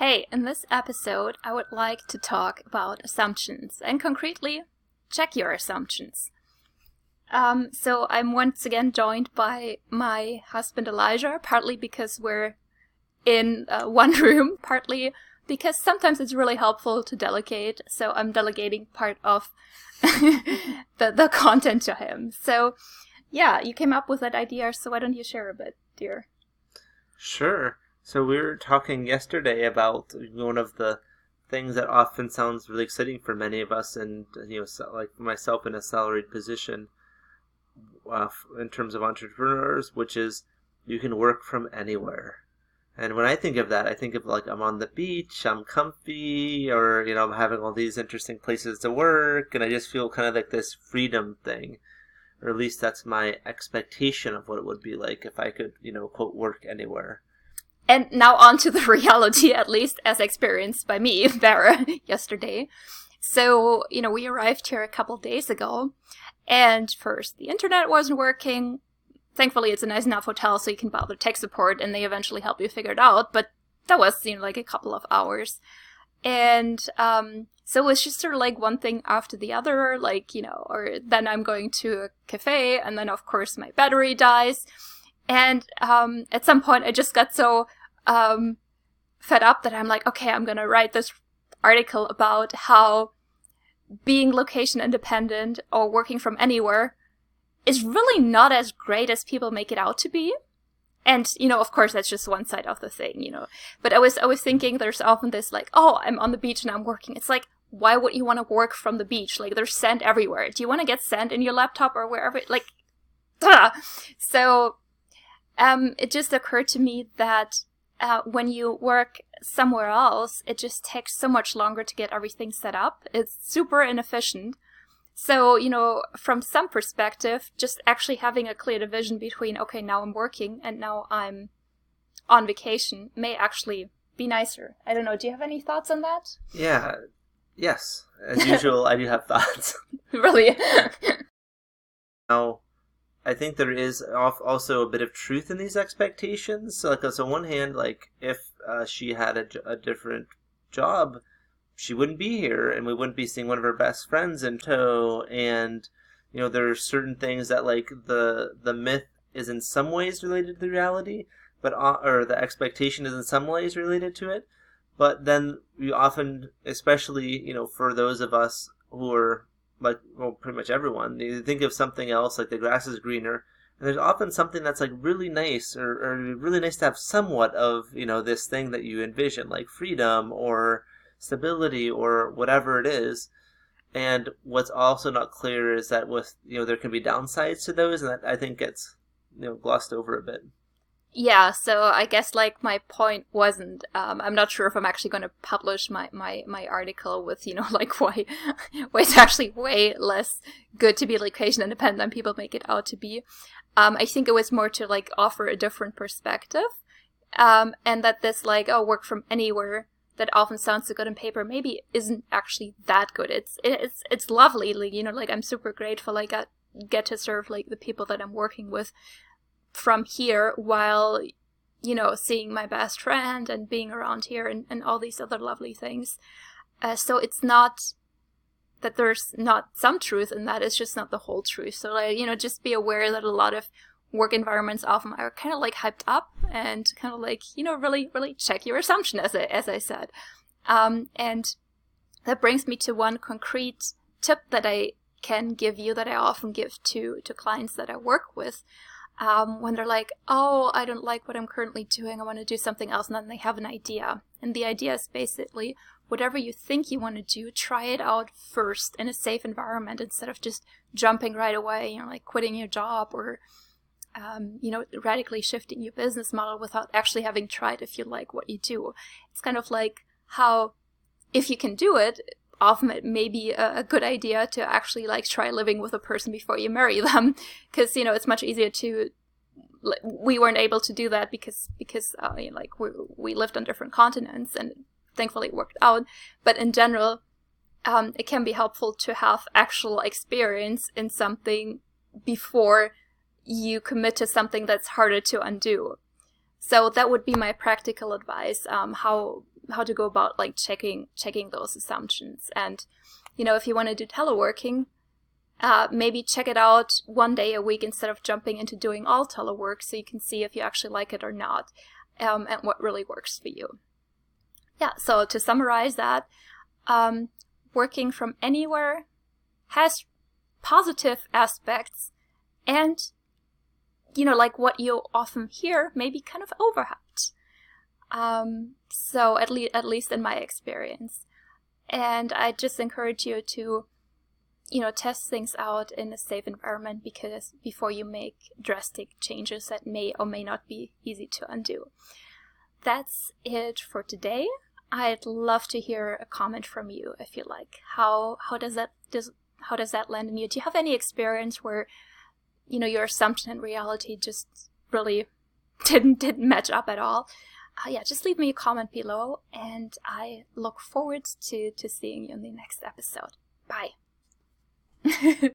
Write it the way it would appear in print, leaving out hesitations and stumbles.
Hey, in this episode, I would like to talk about assumptions and concretely check your assumptions. So I'm once again joined by my husband Elijah, partly because we're in one room, partly because sometimes it's really helpful to delegate. So I'm delegating part of the content to him. So yeah, you came up with that idea, so why don't you share a bit, dear? Sure. So we were talking yesterday about one of the things that often sounds really exciting for many of us, and like myself in a salaried position, in terms of entrepreneurs, which is you can work from anywhere. And when I think of that, I think of like I'm on the beach, I'm comfy, or I'm having all these interesting places to work, and I just feel kind of like this freedom thing. Or at least that's my expectation of what it would be like if I could, quote, work anywhere. And now on to the reality, at least as experienced by me, Vera, yesterday. So, we arrived here a couple days ago, and first, the internet wasn't working. Thankfully, it's a nice enough hotel, so you can bother tech support, and they eventually help you figure it out, but that was, like a couple of hours. And, so it was just sort of like one thing after the other, or then I'm going to a cafe, and then, of course, my battery dies. And at some point, I just got so fed up that I'm like, okay, I'm going to write this article about how being location independent or working from anywhere is really not as great as people make it out to be. And, of course, that's just one side of the thing, But I was thinking there's often this like, oh, I'm on the beach and I'm working. It's like, why would you want to work from the beach? Like, there's sand everywhere. Do you want to get sand in your laptop or wherever? Like, duh! So it just occurred to me that when you work somewhere else, it just takes so much longer to get everything set up. It's super inefficient. So, from some perspective, just actually having a clear division between, okay, now I'm working and now I'm on vacation may actually be nicer. I don't know. Do you have any thoughts on that? Yeah. Yes. As usual, I do have thoughts. Really? Now, I think there is also a bit of truth in these expectations. So, on one hand, if she had a different job, she wouldn't be here, and we wouldn't be seeing one of her best friends in tow. And there are certain things that the myth is in some ways related to the reality, or the expectation is in some ways related to it. But then we often, especially for those of us who are pretty much everyone, you think of something else, like the grass is greener, and there's often something that's really nice, or really nice to have somewhat of this thing that you envision, like freedom or stability or whatever it is. And what's also not clear is that with there can be downsides to those, and that I think gets glossed over a bit. Yeah, so I guess my point wasn't, I'm not sure if I'm actually going to publish my article with, why it's actually way less good to be location independent than people make it out to be. I think it was more to offer a different perspective, and that this work from anywhere that often sounds so good on paper maybe isn't actually that good. It's lovely, I'm super grateful I get to serve the people that I'm working with from here while, seeing my best friend and being around here and all these other lovely things. So it's not that there's not some truth in that, it's just not the whole truth. So, just be aware that a lot of work environments often are kind of hyped up and kind of really, really check your assumption, as I said. And that brings me to one concrete tip that I can give you that I often give to clients that I work with. When they're like, oh, I don't like what I'm currently doing, I want to do something else, and then they have an idea. And the idea is basically, whatever you think you want to do, try it out first in a safe environment instead of just jumping right away, quitting your job or, radically shifting your business model without actually having tried if you like what you do. It's kind of like how, if you can do it, often it may be a good idea to actually try living with a person before you marry them, because it's much easier to. We weren't able to do that because we lived on different continents, and thankfully it worked out. But in general, it can be helpful to have actual experience in something before you commit to something that's harder to undo. So that would be my practical advice. How go about like checking those assumptions. And if you want to do teleworking, maybe check it out 1 day a week instead of jumping into doing all telework, so you can see if you actually like it or not, and what really works for you. Yeah, so to summarize that, working from anywhere has positive aspects, and like what you often hear, maybe kind of overhyped. So at least in my experience. And I just encourage you to test things out in a safe environment, because before you make drastic changes that may or may not be easy to undo. That's it for today. I'd love to hear a comment from you if you like. How does that land in you? Do you have any experience where your assumption and reality just really didn't match up at all? Yeah, just leave me a comment below, and I look forward to seeing you in the next episode. Bye.